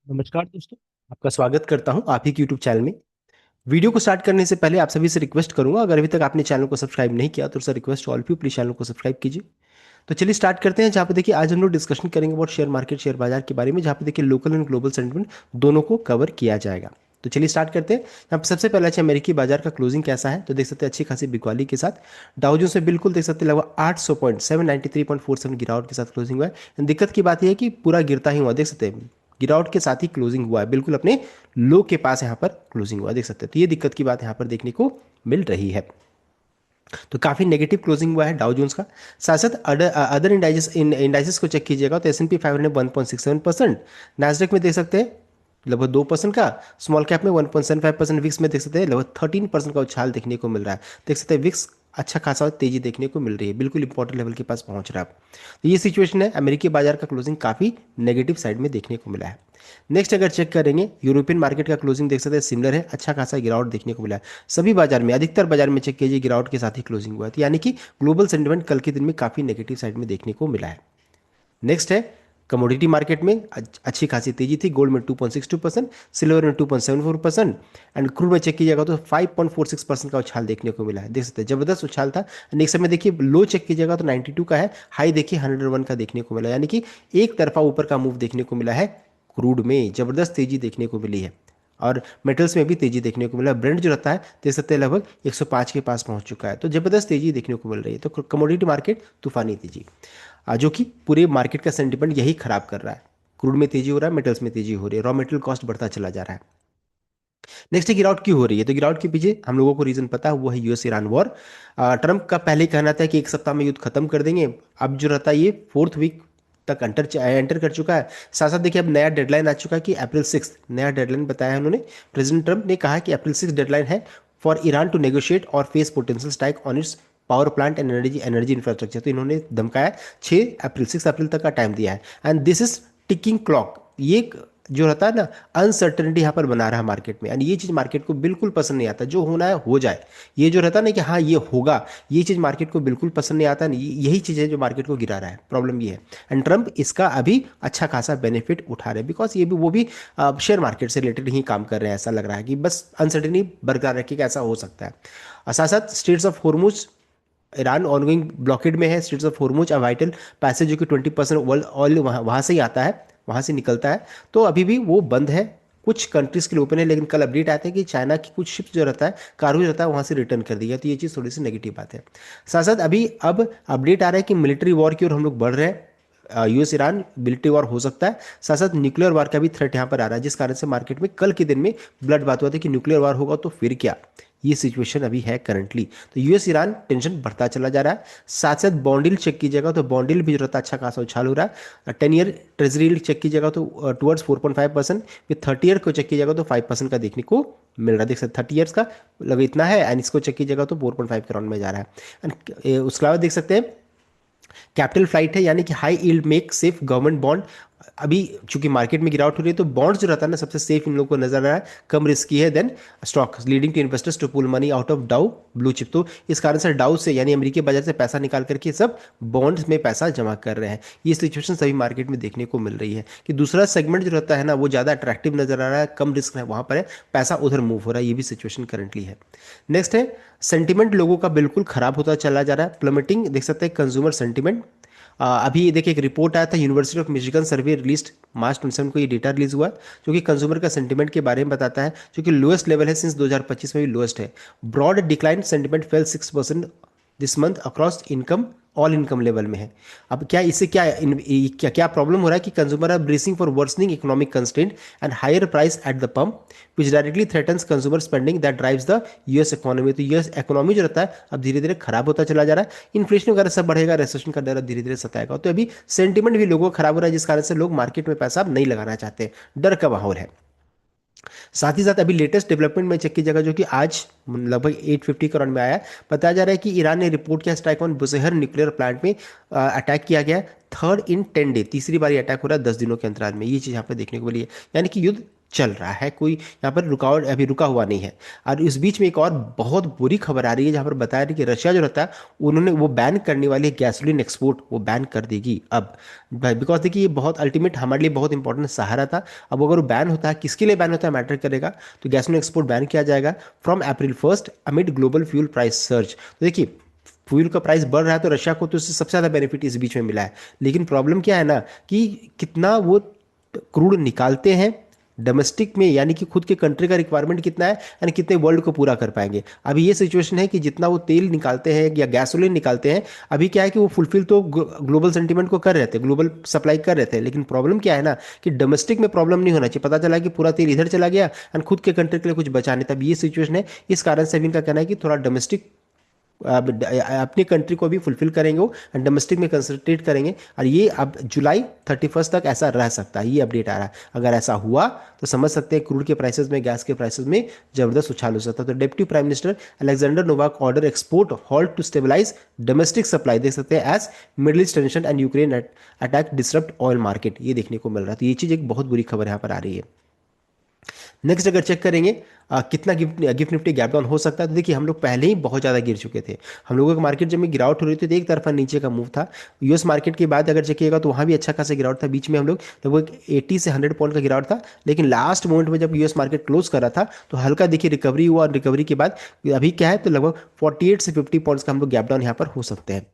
नमस्कार दोस्तों। आपका स्वागत करता हूं आप ही के यूट्यूब चैनल में। वीडियो को स्टार्ट करने से पहले आप सभी से रिक्वेस्ट करूंगा, अगर अभी तक आपने चैनल को सब्सक्राइब नहीं किया तो sir request all please channel को सब्सक्राइब कीजिए। तो चलिए स्टार्ट करते हैं। जहाँ पे देखिए आज हम लोग डिस्कशन करेंगे अबाउट शेयर मार्केट, शेयर बाजार के बारे में, जहाँ पे देखिए लोकल एंड ग्लोबल सेंटिमेंट दोनों को कवर किया जाएगा। तो चलिए स्टार्ट करते हैं। यहाँ पे सबसे पहले अच्छा अमेरिकी बाजार का क्लोजिंग कैसा है, तो देख सकते हैं अच्छी खासी बिकवाली के साथ डाउ जोन्स में बिल्कुल देख सकते हैं लगभग 800 पॉइंट 793.47 गिरावट के साथ क्लोजिंग हुआ है। दिक्कत की बात यह है कि पूरा गिरता ही हुआ देख सकते हैं, गिरावट के साथ ही क्लोजिंग हुआ है, बिल्कुल अपने लो के पास यहाँ पर क्लोजिंग हुआ देख सकते हैं। तो ये दिक्कत की बात यहाँ पर देखने को मिल रही है। तो काफी नेगेटिव क्लोजिंग हुआ है डाउ जोन्स का। साथ साथ अदर इंडाइसेस को चेक कीजिएगा तो S&P 500 1.67%, नैस्डैक में देख सकते हैं लगभग 2% का, स्मॉल कैप में 1.75%, विक्स में देख सकते हैं लगभग 13% का उछाल देखने को मिल रहा है। देख सकते हैं विक्स अच्छा खासा तेजी देखने को मिल रही है, बिल्कुल इंपॉर्टेंट लेवल के पास पहुंच रहा है। तो ये सिचुएशन है, अमेरिकी बाजार का क्लोजिंग काफी नेगेटिव साइड में देखने को मिला है। नेक्स्ट अगर चेक करेंगे यूरोपियन मार्केट का क्लोजिंग देख सकते हैं सिमिलर है, अच्छा खासा गिरावट देखने को मिला है। सभी बाजार में अधिकतर बाजार में चेक कीजिए गिरावट के साथ ही क्लोजिंग हुआ है, तो यानी कि ग्लोबल सेंटिमेंट कल के दिन में काफी नेगेटिव साइड में देखने को मिला है। नेक्स्ट है कमोडिटी मार्केट में अच्छी खासी तेजी थी। गोल्ड में 2.62%, सिल्वर में 2.74% एंड क्रूड में चेक कीजिएगा तो 5.46% का उछाल देखने को मिला है। देख सकते हैं जबरदस्त उछाल था। नेक्स्ट समय देखिए लो चेक कीजिएगा तो 92 का है, हाई देखिए 101 का देखने को मिला, यानी कि एक तरफा ऊपर का मूव देखने को मिला है। क्रूड में जबरदस्त तेजी देखने को मिली है और मेटल्स में भी तेजी देखने को मिला। ब्रेंड जो रहता है देख सकते हैं लगभग 105 के पास पहुंच चुका है, तो जबरदस्त तेजी देखने को मिल रही है। तो कमोडिटी मार्केट तूफानी तेजी, जो कि पूरे मार्केट का सेंटिमेंट यही खराब कर रहा है। क्रूड में तेजी हो रहा है, मेटल्स में तेजी हो रही है, रॉ मेटेरियल कॉस्ट बढ़ता चला जा रहा है। नेक्स्ट गिरावट क्यों हो रही है, तो गिरावट के पीछे हम लोगों को रीजन पता है, वो है यूएस ईरान वॉर। ट्रंप का पहले ही कहना था कि एक सप्ताह में युद्ध खत्म कर देंगे। अब जो रहता है ये फोर्थ वीक तक एंटर कर चुका है। साथ साथ देखिए अब नया डेडलाइन आ चुका है कि अप्रैल 6 नया डेडलाइन बताया है उन्होंने। प्रेसिडेंट ट्रंप ने कहा है कि अप्रैल 6 डेडलाइन है फॉर ईरान टू नेगोशिएट और face potential strike on it's power plant and energy infrastructure. तो इन्होंने धमकाया 6 अप्रैल तक का टाइम दिया है and this is ticking clock. ये जो रहता है ना अनसर्टनिटी यहाँ पर बना रहा है मार्केट में, एंड ये चीज़ मार्केट को बिल्कुल पसंद नहीं आता। जो होना है हो जाए, ये जो रहता है ना कि हाँ ये होगा, ये चीज़ मार्केट को बिल्कुल पसंद नहीं आता। यही चीज़ है जो मार्केट को गिरा रहा है, प्रॉब्लम ये है। एंड ट्रंप इसका अभी अच्छा खासा बेनिफिट उठा रहे हैं, बिकॉज ये भी वो भी शेयर मार्केट से रिलेटेड ही काम कर रहे हैं। ऐसा लग रहा है कि बस अनसर्टनिटी बरकरार रखिएगा, ऐसा हो सकता है। और साथ साथ straits of Hormuz, Iran ongoing blockade में है। Straits of Hormuz a vital passage जो कि 20% वर्ल्ड ऑयल वहाँ से ही आता है, वहाँ से निकलता है, तो अभी भी वो बंद है। कुछ कंट्रीज के लिए ओपन है, लेकिन कल अपडेट आते हैं कि चाइना की कुछ शिप जो रहता है, कार्गो जो रहता है, वहाँ से रिटर्न कर दिया। तो ये चीज़ थोड़ी सी नेगेटिव बात है। साथ साथ अभी अब अपडेट आ रहा है कि मिलिट्री वॉर की ओर हम लोग बढ़ रहे हैं। यूएस ईरान मिलिट्री वॉर हो सकता है। साथ साथ न्यूक्लियर वॉर का भी थ्रेट यहाँ पर आ रहा है, जिस कारण से मार्केट में कल के दिन में ब्लड बात हुआ था कि न्यूक्लियर वॉर होगा तो फिर क्या। ये सिचुएशन अभी है करंटली। तो यूएस ईरान टेंशन बढ़ता चला जा रहा है। साथ साथ बॉन्डिल चेक कीजिएगा तो बॉन्डिल भी जो रहता है अच्छा खासा उछाल हो रहा है। 10 ईयर ट्रेजरी चेक कीजिएगा तो टुवर्ड्स 4.5%, फिर 30 ईयर को चेक कीजिएगा तो 5% का देखने को मिल रहा है। देख सकते 30 ईयर्स का लगभग इतना है, एंड इसको चेक कीजिएगा तो 4.5 के राउंड में जा रहा है। एंड उसके अलावा देख सकते हैं कैपिटल फ्लाइट है, यानी कि high yield make safe government bond. अभी चूंकि मार्केट में गिरावट हो रही है तो बॉन्ड्स जो रहता है ना सबसे सेफ इन लोगों को नजर आ रहा है, कम रिस्की है than stock, leading to investors to pull money out of Dow blue chip. तो इस कारण से डाउ से यानी अमेरिकी बाजार से पैसा निकाल करके सब बॉन्ड्स में पैसा जमा कर रहे हैं। ये सिचुएशन सभी मार्केट में देखने को मिल रही है कि दूसरा सेगमेंट जो रहता है ना वो ज़्यादा अट्रैक्टिव नजर आ रहा है, कम रिस्क है वहाँ पर है, पैसा उधर मूव हो रहा है। ये भी सिचुएशन करंटली है। नेक्स्ट है सेंटिमेंट लोगों का बिल्कुल खराब होता चला जा रहा है, प्लमेटिंग देख सकते हैं कंज्यूमर सेंटिमेंट। अभी देखिए एक रिपोर्ट आया था university of Michigan survey release March 27 को, ये डेटा रिलीज हुआ जो कि कंज्यूमर का सेंटिमेंट के बारे में बताता है, जो कि लोएस्ट लेवल है सिंस 2025 में भी लोएस्ट है। Broad decline sentiment fell 6% this month across income, all income level में है। अब क्या इससे क्या क्या प्रॉब्लम हो रहा है कि consumer are bracing for worsening economic constraint and higher price at the pump which directly threatens consumer spending that drives the US economy. तो यूएस इकोनॉमी जो रहता है अब धीरे धीरे खराब होता चला जा रहा है, इन्फ्लेशन वगैरह सब बढ़ेगा, रेसेशन का डर धीरे धीरे सताएगा। तो अभी सेंटिमेंट भी लोगों का खराब हो रहा है, जिस कारण से लोग मार्केट में पैसा नहीं लगाना चाहते, डर का माहौल है। साथ ही साथ अभी लेटेस्ट डेवलपमेंट में चेक की जगह जो कि आज लगभग 850 करोड़ में आया, बताया जा रहा है कि ईरान ने रिपोर्ट किया strike on Bushehr nuclear plant में अटैक किया गया, थर्ड इन 10 डे, तीसरी बार अटैक हो रहा है 10 दिनों के अंतराल में। ये चीज़ यहाँ पे देखने को मिली है, यानी कि युद्ध चल रहा है, कोई यहाँ पर रुकावट अभी रुका हुआ नहीं है। और इस बीच में एक और बहुत बुरी खबर आ रही है जहाँ पर बताया रही कि रशिया जो रहता है उन्होंने वो बैन करने वाली गैसोलीन एक्सपोर्ट वो बैन कर देगी अब। बिकॉज देखिए ये बहुत अल्टीमेट हमारे लिए बहुत इंपॉर्टेंट सहारा था। अब अगर वो बैन होता है, किसके लिए बैन होता है मैटर करेगा। तो गैसोलीन एक्सपोर्ट बैन किया जाएगा from April 1 amid global fuel price search. तो देखिए फ्यूल का प्राइस बढ़ रहा है तो रशिया को तो इससे सबसे ज़्यादा बेनिफिट इस बीच में मिला है। लेकिन प्रॉब्लम क्या है ना कि कितना वो क्रूड निकालते हैं डोमेस्टिक में, यानी कि खुद के कंट्री का रिक्वायरमेंट कितना है यानी कितने वर्ल्ड को पूरा कर पाएंगे। अभी ये सिचुएशन है कि जितना वो तेल निकालते हैं या गैसोलीन निकालते हैं, अभी क्या है कि वो फुलफिल तो ग्लोबल सेंटीमेंट को कर रहे थे, ग्लोबल सप्लाई कर रहे थे, लेकिन प्रॉब्लम क्या है ना कि डोमेस्टिक में प्रॉब्लम नहीं होना चाहिए। पता चला कि पूरा तेल इधर चला गया एंड खुद के कंट्री के लिए कुछ बचा नहीं। तब ये सिचुएशन है, इस कारण से अभी इनका कहना है कि थोड़ा डोमेस्टिक अपनी कंट्री को भी फुलफिल करेंगे वो एंड डोमेस्टिक में कंसंट्रेट करेंगे। और ये अब जुलाई 31 तक ऐसा रह सकता है, ये अपडेट आ रहा है। अगर ऐसा हुआ तो समझ सकते हैं क्रूड के प्राइसेस में, गैस के प्राइसेस में जबरदस्त उछाल हो सकता है। तो deputy prime minister Alexander Novak order export halt to stabilise domestic supply, देख सकते हैं as Middle East tension and Ukraine attack disrupt oil market, ये देखने को मिल रहा है। तो ये चीज़ एक बहुत बुरी खबर यहाँ पर आ रही है। नेक्स्ट अगर चेक करेंगे कितना गिफ्ट निफ्टी गैप डाउन हो सकता है, तो देखिए हम लोग पहले ही बहुत ज़्यादा गिर चुके थे। हम लोगों का मार्केट जब में गिरावट हो रही थी तो एक तरफा नीचे का मूव था। यूएस मार्केट के बाद अगर चेकिएगा तो वहाँ भी अच्छा खासा गिरावट था। बीच में हम लोग लगभग 80 से 100 पॉइंट का गिरावट था, लेकिन लास्ट मोमेंट में जब यूएस मार्केट क्लोज कर रहा था तो हल्का देखिए रिकवरी हुआ। और रिकवरी के बाद अभी क्या है तो लगभग 48 से 50 पॉइंट्स का हम लोग गैप डाउन यहाँ पर हो सकते हैं।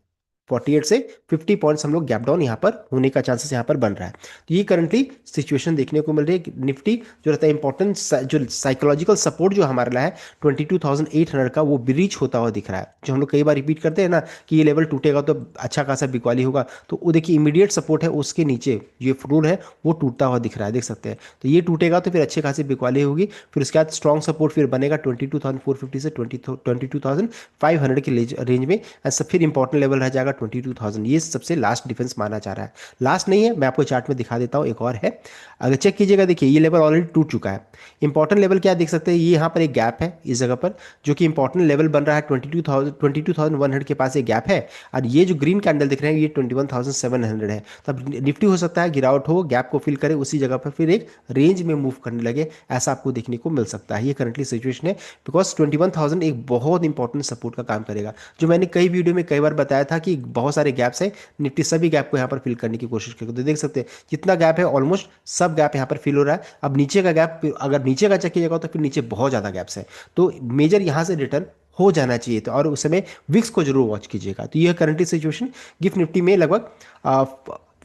48 से 50 पॉइंट्स हम लोग गैप डाउन यहाँ पर होने का चांसेस यहाँ पर बन रहा है। तो ये करंटली सिचुएशन देखने को मिल रही है। निफ्टी जो रहता है इंपॉर्टेंट जो साइकोलॉजिकल सपोर्ट जो हमारे लिए है 22,800 का, वो ब्रीच होता हुआ दिख रहा है। जो हम लोग कई बार रिपीट करते हैं ना कि ये लेवल टूटेगा तो अच्छा खासा बिकवाली होगा, तो वो देखिए इमीडिएट सपोर्ट है उसके नीचे ये फ्लोर है वो टूटता हुआ दिख रहा है, देख सकते हैं। तो ये टूटेगा तो फिर अच्छे खासी बिकवाली होगी। फिर उसके बाद स्ट्रॉन्ग सपोर्ट फिर बनेगा 22,450 से 22,500 के रेंज में। ऐसा फिर इंपॉर्टेंट लेवल रह जाएगा 22,000। ये सबसे लास्ट डिफेंस माना जा रहा है। लास्ट नहीं है, मैं आपको चार्ट में दिखा देता हूँ, एक और है। अगर चेक कीजिएगा देखिए ये लेवल ऑलरेडी टूट चुका है। इंपॉर्टेंट लेवल क्या देख सकते हैं, ये यहाँ पर एक गैप है इस जगह पर जो कि इंपॉर्टेंट लेवल बन रहा है 22,100 के पास एक गैप है। और ये जो ग्रीन कैंडल दिख रहे हैं ये 21,700 है। तब निफ्टी हो सकता है गिरावट हो, गैप को फिल करे, उसी जगह पर फिर एक रेंज में मूव करने लगे, ऐसा आपको देखने को मिल सकता है। ये करंटली सिचुएशन है बिकॉज 21,000 एक बहुत इंपॉर्टेंट सपोर्ट का काम करेगा। जो मैंने कई वीडियो में कई बार बताया था कि बहुत सारे गैप्स हैं, निफ्टी सभी गैप को यहाँ पर फिल करने की कोशिश करेगा। तो देख सकते हैं जितना गैप है ऑलमोस्ट सब गैप यहाँ पर फिल हो रहा है। अब नीचे का गैप अगर नीचे का चेक कीजिएगा तो फिर नीचे बहुत ज़्यादा गैप्स है, तो मेजर यहाँ से रिटर्न हो जाना चाहिए। तो और उस समय विक्स को जरूर वॉच कीजिएगा। तो यह करंटली सिचुएशन गिफ्ट निफ्टी में लगभग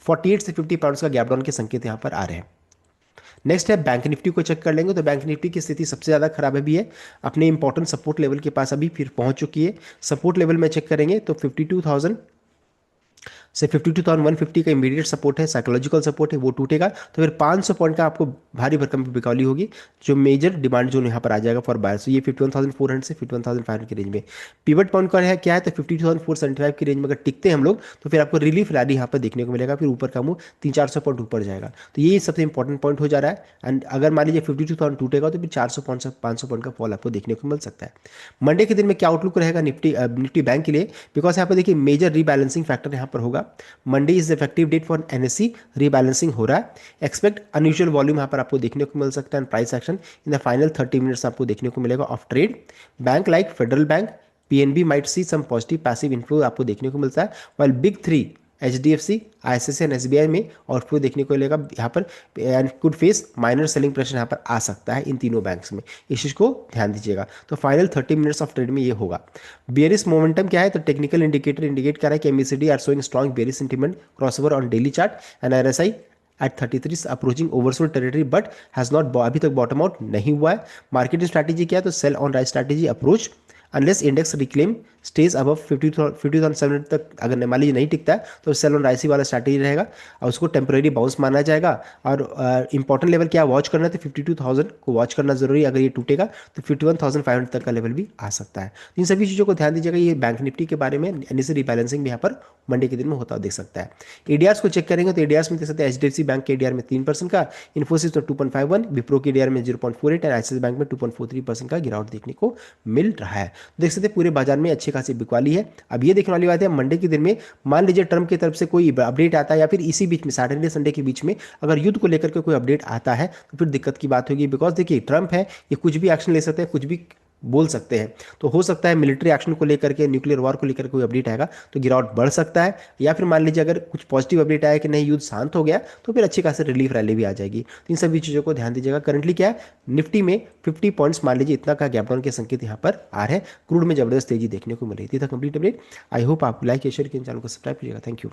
48 से 50 पॉइंट्स का गैप डाउन के संकेत यहाँ पर आ रहे हैं। नेक्स्ट है बैंक निफ्टी को चेक कर लेंगे तो बैंक निफ्टी की स्थिति सबसे ज़्यादा खराब अभी है, अपने इंपॉर्टेंट सपोर्ट लेवल के पास अभी फिर पहुंच चुकी है। सपोर्ट लेवल में चेक करेंगे तो 52,000 से 52,150 का इमीडिएट सपोर्ट है, साइकोलॉजिकल सपोर्ट है, वो टूटेगा तो फिर 500 पॉइंट का आपको भारी भरकम बिकौली होगी, जो मेजर डिमांड जोन यहाँ पर आ जाएगा फॉर बायर्स। तो ये 51,400 से 51,500 की रेंज में। पिवट पॉइंट का है क्या है तो 52,475 की रेंज में अगर टिकते हैं हम लोग तो फिर आपको रिलीफ रैली यहाँ पर देखने को मिलेगा, फिर ऊपर का मुंह 300-400 पॉइंट ऊपर जाएगा। तो ये सबसे इंपॉर्टेंट पॉइंट हो जा रहा है। एंड अगर मान लीजिए 52,000 टूटेगा तो फिर 400 पॉइंट से 500 पॉइंट का फॉल आपको देखने को मिल सकता है। मंडे के दिन में क्या आउटलुक रहेगा निफ्टी बैंक के लिए, बिकॉज यहाँ पर देखिए मेजर रीबैलेंसिंग फैक्टर यहाँ पर होगा। Monday is effective date for NSC, rebalancing हो रहा है। एक्सपेक्ट अनयूजुअल वॉल्यूम यहाँ पर आपको देखने को मिल सकता है। Price action in the final 30 minutes आपको देखने को मिलेगा of trade. Bank like Federal Bank, PNB might see some positive passive inflow आपको देखने को मिलता है। While big three HDFC, ICICI and SBI में आउटफ्लो देखने को मिलेगा यहाँ पर, and could face minor selling pressure यहाँ पर आ सकता है इन तीनों बैंक्स में, इस चीज़ को ध्यान दीजिएगा। तो फाइनल 30 मिनट्स ऑफ ट्रेड में ये होगा। बेयरिश मोमेंटम क्या है तो टेक्निकल इंडिकेटर इंडिकेट कर रहा है कि MACD are showing strong bearish sentiment crossover on daily chart and RSI at 33 approaching oversold territory but has not अभी तक बॉटम आउट नहीं हुआ है। मार्केटिंग स्ट्रैटेजी क्या है तो sell on rise strategy approach unless index reclaim stage अब 50,700 तक अगर मान लीजिए नहीं टिकता है तो सेल ऑन राइसी वाला स्ट्रैटेजी रहेगा और उसको टेम्प्रेरी बाउंस माना जाएगा। और इंपॉर्टेंट लेवल क्या वॉच करना है तो 52,000 को वॉच करना जरूरी है। अगर ये टूटेगा तो 51,500 तक का लेवल भी आ सकता है। इन सभी चीज़ों को ध्यान दीजिएगा। ये बैंक निफ्टी के बारे में एनएससी रीबैलेंसिंग भी यहाँ पर मंडे के दिन में होता देख सकता है। एडीआर्स को चेक करेंगे तो एडीआर्स में देख सकते हैं एचडीएफसी बैंक के एडीआर में 3% का, इन्फोसिस तो 2.51, विप्रो के एडीआर में 0.48 एंड एक्सिस बैंक में 2.43% का गिरावट देखने को मिल रहा है। देख सकते हैं पूरे बाजार में अच्छे खासी बिकवाली है। अब ये देखने वाली बात है, मंडे के दिन में मान लीजिए ट्रम्प की तरफ से कोई अपडेट आता है, या फिर इसी बीच में सैटरडे संडे के बीच में अगर युद्ध को लेकर के कोई अपडेट आता है, तो फिर दिक्कत की बात होगी। बिकॉज देखिए ट्रम्प है, ये कुछ भी एक्शन ले सकते हैं, कुछ भी बोल सकते हैं। तो हो सकता है मिलिट्री एक्शन को लेकर के, न्यूक्लियर वॉर को लेकर कोई अपडेट आएगा तो गिरावट बढ़ सकता है, या फिर मान लीजिए अगर कुछ पॉजिटिव अपडेट आया कि नहीं युद्ध शांत हो गया, तो फिर अच्छी खासी रिलीफ रैली भी आ जाएगी। तो इन सभी चीज़ों को ध्यान दीजिएगा। करंटली क्या है, निफ्टी में 50 पॉइंट्स मान लीजिए इतना का गैप डाउन के संकेत यहाँ पर आ रहे हैं। क्रूड में जबरदस्त तेजी देखने को मिल रही थी। Complete update. आई होप आपको लाइक शेयर किया, चैनल को सब्सक्राइब कीजिएगा। Thank you.